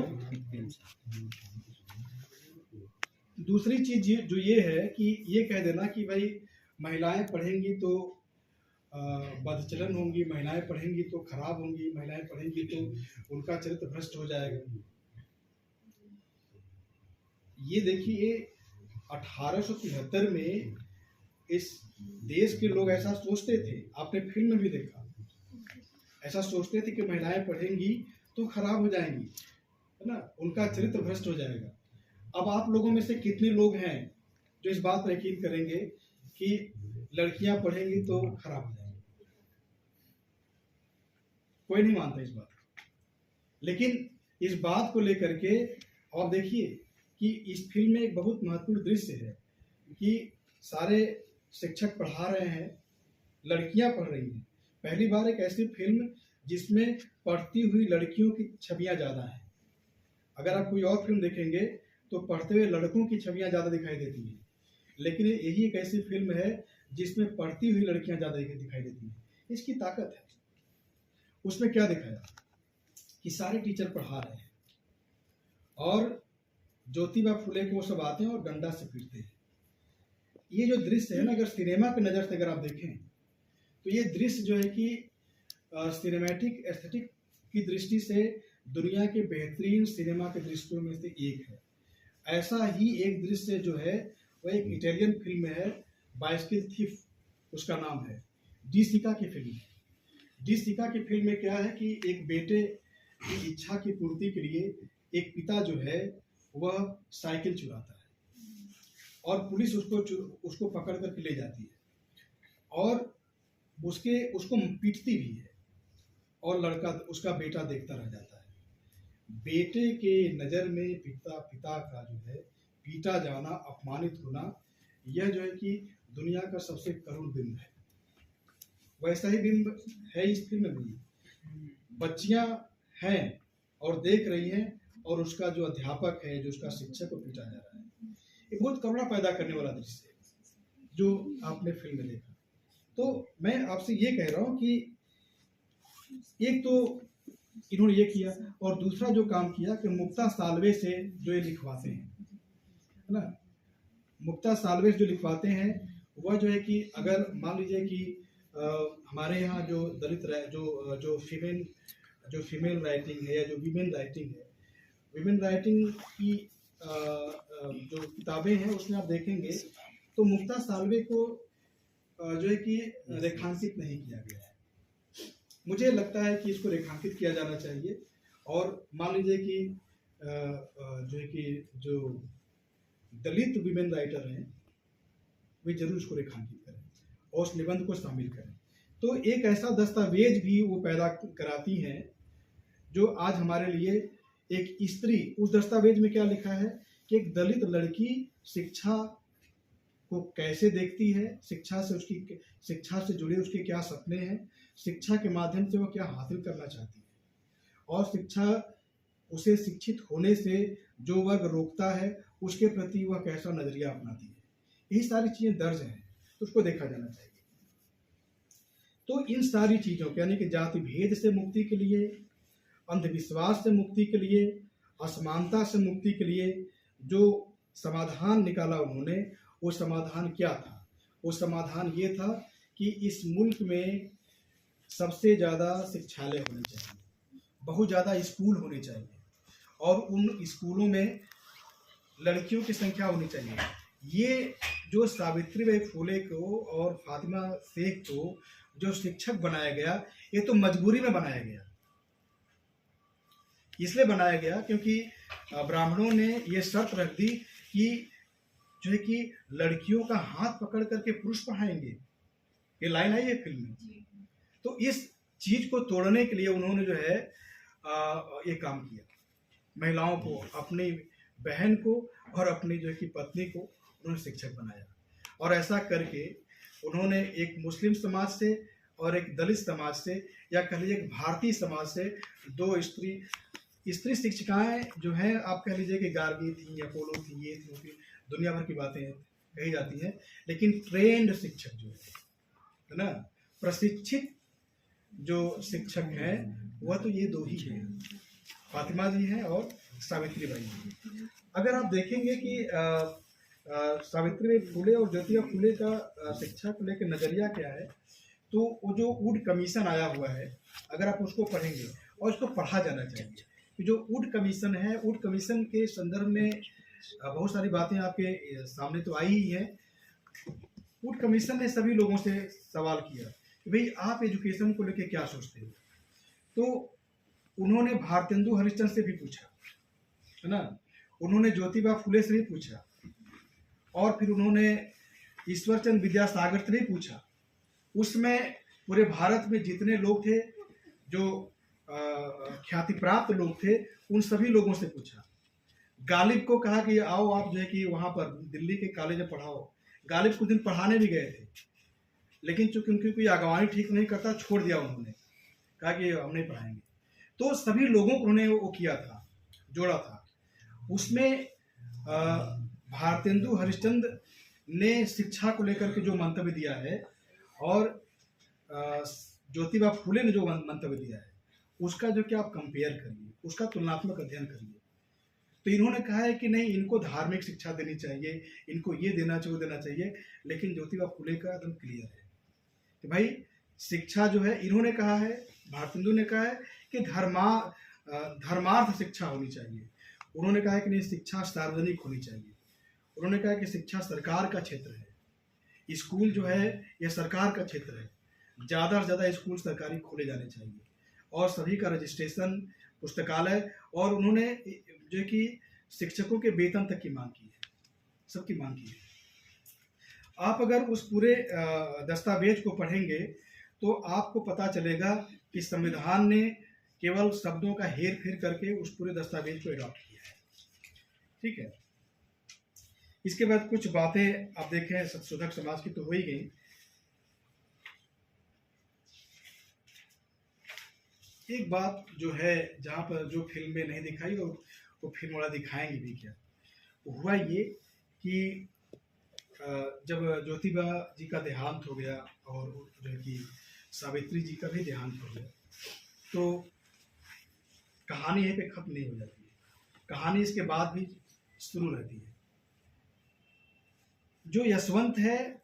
दूसरी चीज जो ये है कि ये कह देना कि भाई महिलाएं पढ़ेंगी तो बदचलन होंगी, महिलाएं पढ़ेंगी तो खराब होंगी, महिलाएं पढ़ेंगी तो उनका चरित्र भ्रष्ट हो जाएगा। ये देखिए 1873 में इस देश के लोग ऐसा सोचते थे, आपने फिल्म में भी देखा, ऐसा सोचते थे कि महिलाएं पढ़ेंगी तो खराब हो जाएंगी, है ना, उनका चरित्र भ्रष्ट हो जाएगा। अब आप लोगों में से कितने लोग हैं जो इस बात पर यकीन करेंगे कि लड़कियां पढ़ेंगी तो खराब हो जाएंगी? कोई नहीं मानता इस बात को। लेकिन इस बात को लेकर के और देखिए कि इस फिल्म में एक बहुत महत्वपूर्ण दृश्य है कि सारे शिक्षक पढ़ा रहे हैं, लड़कियां पढ़ रही हैं। पहली बार एक ऐसी फिल्म जिसमें पढ़ती हुई लड़कियों की छवियां ज़्यादा हैं। अगर आप कोई और फिल्म देखेंगे तो पढ़ते हुए लड़कों की छवियां ज़्यादा दिखाई देती हैं, लेकिन यही एक ऐसी फिल्म है जिसमें पढ़ती हुई लड़कियां ज़्यादा दिखाई देती हैं। इसकी ताकत है। उसमें क्या दिखाया कि सारे टीचर पढ़ा रहे हैं और ज्योतिबा फुले को वो सब आते हैं और डंडा से पीटते हैं। ये जो दृश्य है ना, अगर सिनेमा की नज़र से अगर आप देखें तो ये दृश्य जो है कि सिनेमैटिक एस्थेटिक की दृष्टि से दुनिया के बेहतरीन सिनेमा के दृश्यों में से एक है। ऐसा ही एक दृश्य जो है वह एक इटालियन फिल्म है, बाइसिकल थीफ उसका नाम है। डी सिका की फिल्म है। डी सिका की फिल्म में क्या है कि एक बेटे की इच्छा की पूर्ति के लिए एक पिता जो है वह साइकिल चुराता है और पुलिस उसको पकड़ करके ले जाती है और उसको पीटती भी है और लड़का उसका बेटा देखता रह जाता है। बेटे के नज़र में पिता का जो है पीटा जाना, अपमानित होना, यह जो है कि दुनिया का सबसे करुण बिंब है। वैसा ही बिंब है इस फिल्म में भी। बच्चियां हैं और देख रही हैं और उसका जो अध्यापक है, जो उसका शिक्षक को पीटा जा रहा है। ये बहुत करुणा पैदा करने वाला दृश्य है जो आपने फिल्म में देखा। तो मैं आपसे ये कह रहा हूँ कि एक तो इन्होंने ये किया और दूसरा जो काम किया कि मुक्ता साल्वे से जो ये लिखवाते हैं, है ना, मुक्ता साल्वे जो लिखवाते हैं वह जो है कि अगर मान लीजिए कि हमारे यहाँ जो दलित जो फीमेल राइटिंग है या जो वीमेन राइटिंग है, वीमेन राइटिंग की जो किताबें हैं उसमें आप देखेंगे तो मुक्ता साल्वे को जो है कि रेखांकित नहीं किया गया है। मुझे लगता है कि इसको रेखांकित किया जाना चाहिए और मान लीजिए कि जो है कि जो दलित विमेन राइटर हैं वे जरूर इसको रेखांकित करें और उस निबंध को शामिल करें। तो एक ऐसा दस्तावेज भी वो पैदा कराती हैं जो आज हमारे लिए एक स्त्री, उस दस्तावेज में क्या लिखा है कि एक दलित लड़की शिक्षा को कैसे देखती है, शिक्षा से जुड़े उसके क्या सपने हैं, शिक्षा के माध्यम से वह क्या हासिल करना चाहती है और शिक्षा उसे शिक्षित होने से जो वर्ग रोकता है उसके प्रति वह कैसा नजरिया अपनाती है। यही सारी चीजें दर्ज हैं, तो उसको देखा जाना चाहिए। तो इन सारी चीजों यानी कि जाति भेद से मुक्ति के लिए, अंधविश्वास से मुक्ति के लिए, असमानता से मुक्ति के लिए जो समाधान निकाला उन्होंने, वो समाधान क्या था? वो समाधान ये था कि इस मुल्क में सबसे ज़्यादा शिक्षालय होने चाहिए, बहुत ज़्यादा स्कूल होने चाहिए और उन स्कूलों में लड़कियों की संख्या होनी चाहिए। ये जो सावित्रीबाई फुले को और फातिमा शेख को जो शिक्षक बनाया गया ये तो मजबूरी में बनाया गया, इसलिए बनाया गया क्योंकि ब्राह्मणों ने ये शर्त रख दी कि जो है कि लड़कियों का हाथ पकड़ करके पुरुष पढ़ाएंगे, ये लाइन आई है फिल्म में। तो इस चीज को तोड़ने के लिए उन्होंने जो है ये काम किया, महिलाओं को, अपनी बहन को और अपनी जो है कि पत्नी को उन्होंने शिक्षक बनाया। और ऐसा करके उन्होंने एक मुस्लिम समाज से और एक दलित समाज से, या कह लीजिए एक भारतीय समाज से, दो स्त्री शिक्षिकाएं जो हैं, आप कह लीजिए कि गार्गी थी या पोलो थी, ये थी, थी, दुनिया भर की बातें कही जाती हैं, लेकिन ट्रेंड शिक्षक जो है ना, प्रशिक्षित जो शिक्षक हैं वह तो ये दो ही हैं, फातिमा जी हैं और सावित्री बाई जी। अगर आप देखेंगे कि सावित्री फुले और ज्योतिबा फुले का शिक्षा को लेकर नजरिया क्या है, तो वो जो वुड कमीशन आया हुआ है, अगर आप उसको पढ़ेंगे, और उसको पढ़ा जाना चाहिए कि जो वुड कमीशन है, वुड कमीशन के संदर्भ में बहुत सारी बातें आपके सामने तो आई ही हैं। वुड कमीशन ने सभी लोगों से सवाल किया कि भाई आप एजुकेशन को लेकर क्या सोचते हो, तो उन्होंने भारतेंदु हरिश्चंद्र से भी पूछा, है ना, उन्होंने ज्योतिबा फुले से भी पूछा, और फिर उन्होंने ईश्वरचंद्र विद्यासागर से भी पूछा। उसमें पूरे भारत में जितने लोग थे, जो ख्याति प्राप्त लोग थे, उन सभी लोगों से पूछा। गालिब को कहा कि आओ आप जो है कि वहाँ पर दिल्ली के कॉलेज में पढ़ाओ। गालिब कुछ दिन पढ़ाने भी गए थे, लेकिन चूंकि उनकी कोई आगवानी ठीक नहीं करता, छोड़ दिया उन्होंने, कहा कि हम नहीं पढ़ाएंगे। तो सभी लोगों को उन्होंने वो किया था, जोड़ा था। उसमें भारतेंदु हरिश्चंद्र ने शिक्षा को लेकर के जो मंतव्य दिया है, और ज्योतिबा फुले ने जो मंतव्य दिया है, उसका जो कि आप कंपेयर करिए, उसका तुलनात्मक अध्ययन करिए। तो इन्होंने कहा है कि नहीं, इनको धार्मिक शिक्षा देनी चाहिए, इनको ये देना चाहिए, वो देना चाहिए, लेकिन ज्योतिबा फुले का एकदम क्लियर है कि भाई शिक्षा जो है, इन्होंने कहा है, भारतेंदु ने कहा है कि धर्मार्थ शिक्षा होनी चाहिए। उन्होंने कहा है कि नहीं, शिक्षा सार्वजनिक होनी चाहिए। उन्होंने कहा कि शिक्षा सरकार का क्षेत्र है, स्कूल जो है यह सरकार का क्षेत्र है, ज़्यादा से ज़्यादा स्कूल सरकारी खोले जाने चाहिए, और सभी का रजिस्ट्रेशन, पुस्तकालय, और उन्होंने जो कि शिक्षकों के वेतन तक की मांग की है, सबकी मांग की है। आप अगर उस पूरे दस्तावेज को पढ़ेंगे तो आपको पता चलेगा कि संविधान ने केवल शब्दों का हेर फेर करके उस पूरे दस्तावेज को अडॉप्ट किया है। ठीक है, इसके बाद कुछ बातें आप देखें संशोधक समाज की तो हो ही गई। एक बात जो है, जहाँ पर जो फिल्म में नहीं दिखाई और वो फिल्म वाला दिखाएंगे भी क्या, हुआ ये कि जब ज्योतिबा जी का देहांत हो गया और जो है कि सावित्री जी का भी देहांत हो गया, तो कहानी यहीं पे खत्म नहीं हो जाती है, कहानी इसके बाद भी शुरू रहती है। जो यशवंत है,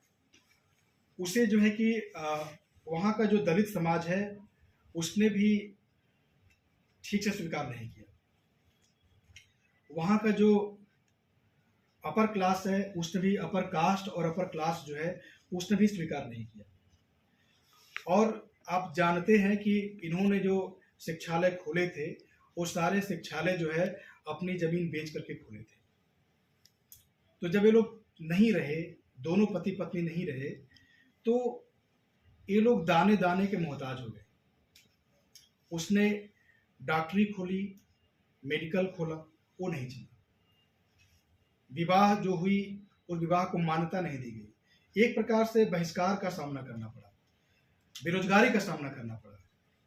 उसे जो है कि वहाँ का जो दलित समाज है, उसने भी ठीक से स्वीकार नहीं किया। वहाँ का जो अपर क्लास है, उसने भी, अपर कास्ट और अपर क्लास जो है, उसने भी स्वीकार नहीं किया। और आप जानते हैं कि इन्होंने जो शिक्षालय खोले थे, वो सारे शिक्षालय जो है अपनी जमीन बेच करके खोले थे। तो जब ये लोग नहीं रहे, दोनों पति पत्नी नहीं रहे, तो ये लोग दाने दाने के मोहताज हो गए। उसने डॉक्टरी खोली, मेडिकल खोला, वो नहीं चला। विवाह जो हुई, उस विवाह को मान्यता नहीं दी गई। एक प्रकार से बहिष्कार का सामना करना पड़ा, बेरोजगारी का सामना करना पड़ा।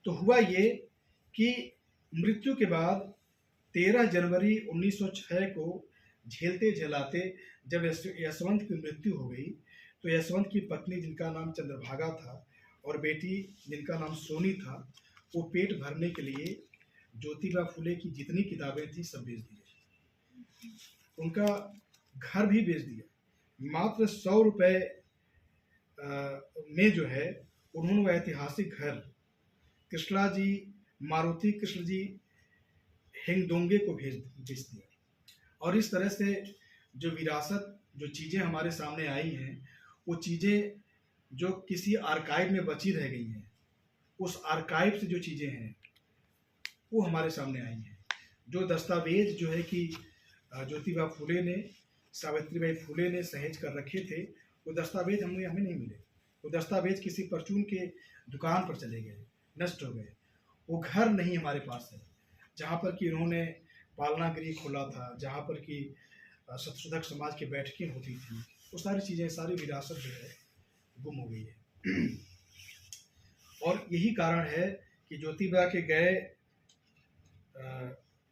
तो हुआ ये कि मृत्यु के बाद 13 जनवरी 1906 को झेलते झेलाते जब यशवंत की मृत्यु हो गई, तो यशवंत की पत्नी, जिनका नाम चंद्रभागा था, और बेटी जिनका नाम सोनी था, वो पेट भरने के लिए ज्योतिबा फुले की जितनी किताबें थी सब बेच दिए, उनका घर भी बेच दिया। मात्र 100 रुपये में जो है उन्होंने वह ऐतिहासिक घर कृष्णा जी, मारुति कृष्ण जी हेंगडोंगे को भेज दिया। और इस तरह से जो विरासत, जो चीज़ें हमारे सामने आई हैं, वो चीज़ें जो किसी आर्काइव में बची रह गई हैं, उस आर्काइव से जो चीज़ें हैं वो हमारे सामने आई हैं। जो दस्तावेज जो है कि ज्योतिबा फुले ने, सावित्रीबाई फुले ने सहेज कर रखे थे, वो दस्तावेज हमें नहीं मिले। वो दस्तावेज किसी परचून के दुकान पर चले गए, नष्ट हो गए। वो घर नहीं हमारे पास है जहाँ पर कि उन्होंने पालना गृह खोला था, जहाँ पर कि शतशोधक समाज की बैठकें होती थी, वो सारी चीज़ें, सारी विरासत जो है गुम हो गई है। और यही कारण है कि ज्योतिबा के गए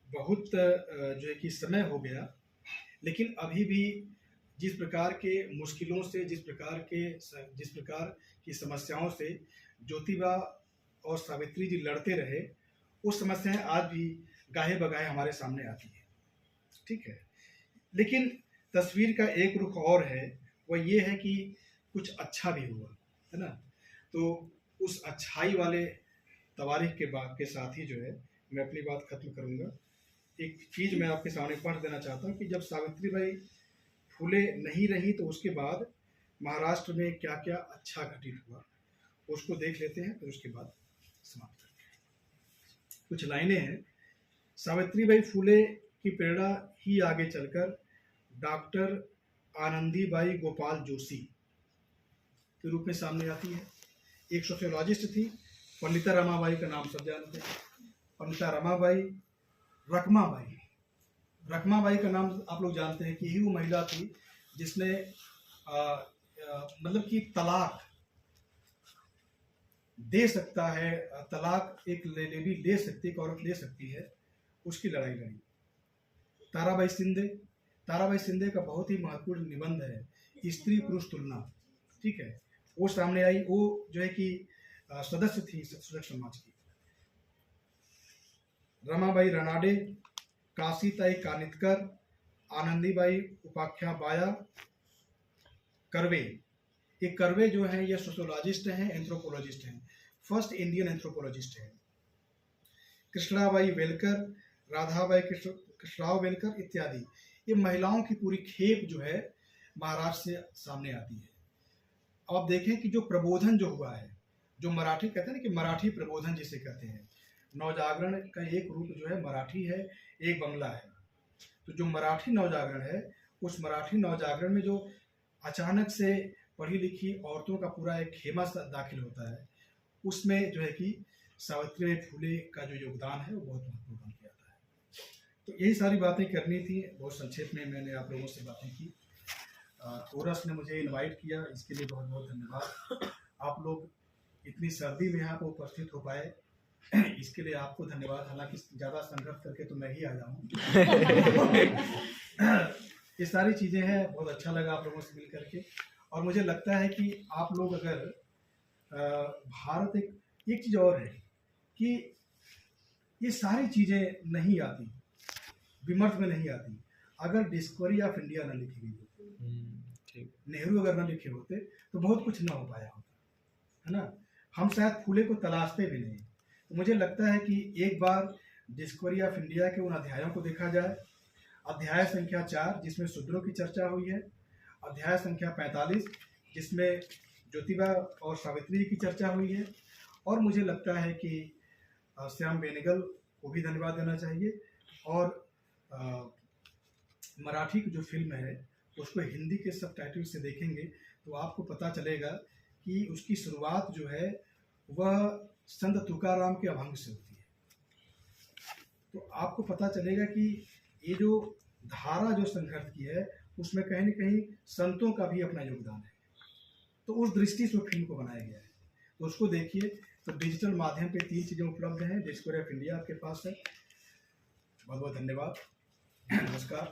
बहुत जो है कि समय हो गया, लेकिन अभी भी जिस प्रकार के मुश्किलों से, जिस प्रकार की समस्याओं से ज्योतिबा और सावित्री जी लड़ते रहे, वो समस्याएं आज भी गाहे बगाहे हमारे सामने आती हैं। ठीक है, लेकिन तस्वीर का एक रुख और है, वह ये है कि कुछ अच्छा भी हुआ है ना। तो उस अच्छाई वाले तवारीख के साथ ही जो है मैं अपनी बात खत्म करूंगा। एक चीज़ मैं आपके सामने पढ़ देना चाहता हूँ कि जब सावित्रीबाई फुले नहीं रही तो उसके बाद महाराष्ट्र में क्या क्या अच्छा घटित हुआ, उसको देख लेते हैं, फिर उसके बाद समाप्त करते हैं। कुछ लाइनें हैं। सावित्रीबाई फुले की प्रेरणा ही आगे चलकर डॉक्टर आनंदीबाई गोपाल जोशी के रूप में सामने आती है। एक सोशियोलॉजिस्ट थी, पंडिता रमाबाई का नाम सब जानते हैं। पंडिता रमाबाई, रखमाबाई का नाम आप लोग जानते हैं कि यही वो महिला थी जिसने मतलब कि तलाक दे सकता है, तलाक एक लेडी ले सकती है, एक औरत ले सकती है, उसकी लड़ाई लड़ी। ताराबाई शिंदे का बहुत ही महत्वपूर्ण निबंध है, स्त्री पुरुष तुलना। ठीक है, वो सामने आई। वो जो है कि सदस्य थी शतशोधक समाज की। रमाबाई रनाडे, काशीताई कानितकर, आनंदीबाई उपाख्या बाया, कर्वे। ये कर्वे जो है ये सोशियोलॉजिस्ट हैं, एंथ्रोपोलॉजिस्ट हैं, फर्स्ट इंडियन एंथ्रोपोलॉजिस्ट हैं। कृष्णाबाई वेलकर, राधाबाई कृष्णराव वेलकर इत्यादि, ये महिलाओं की पूरी खेप जो है महाराष्ट्र से सामने आती है। आप देखें कि जो प्रबोधन जो हुआ है, जो मराठी कहते हैं ना कि मराठी प्रबोधन जिसे कहते हैं, नवजागरण का एक रूप जो है मराठी है, एक बंगला है। तो जो मराठी नवजागरण है, उस मराठी नवजागरण में जो अचानक से पढ़ी लिखी औरतों का पूरा एक खेमा दाखिल होता है, उसमें जो है कि सावित्रीबाई फुले का जो योगदान है वो बहुत महत्वपूर्ण बन के आता है। तो यही सारी बातें करनी थी, बहुत संक्षेप में मैंने आप लोगों से बातें की। कोरस ने मुझे इनवाइट किया, इसके लिए बहुत बहुत धन्यवाद। आप लोग इतनी सर्दी में यहाँ पर उपस्थित हो पाए, इसके लिए आपको धन्यवाद। हालांकि ज़्यादा संघर्ष करके तो मैं ही आ जाऊँ। ये सारी चीज़ें हैं, बहुत अच्छा लगा आप लोगों से मिल करके। और मुझे लगता है कि आप लोग अगर भारत एक चीज़ और है कि ये सारी चीज़ें नहीं आती, विमर्श में नहीं आती, अगर डिस्कवरी ऑफ इंडिया न लिखी गई होती, नेहरू अगर न लिखे होते तो बहुत कुछ ना हो पाया होता, है ना। हम शायद फुले को तलाशते भी नहीं। तो मुझे लगता है कि एक बार डिस्कवरी ऑफ इंडिया के उन अध्यायों को देखा जाए। अध्याय संख्या 4 जिसमें शूद्रों की चर्चा हुई है, अध्याय संख्या 45 जिसमें ज्योतिबा और सावित्री की चर्चा हुई है, और मुझे लगता है कि श्याम बेनेगल को भी धन्यवाद देना चाहिए। और मराठी की जो फिल्म है उसको हिंदी के सबटाइटल से देखेंगे तो आपको पता चलेगा कि उसकी शुरुआत जो है वह संत तुकाराम के अभंग से होती है। तो आपको पता चलेगा कि ये जो धारा जो संघर्ष की है उसमें कहीं न कहीं संतों का भी अपना योगदान है। तो उस दृष्टि से फिल्म को बनाया गया है, तो उसको देखिए। तो डिजिटल माध्यम पे 3 चीज़ें उपलब्ध हैं। डिस्कवरी ऑफ इंडिया आपके पास है। बहुत बहुत धन्यवाद, नमस्कार।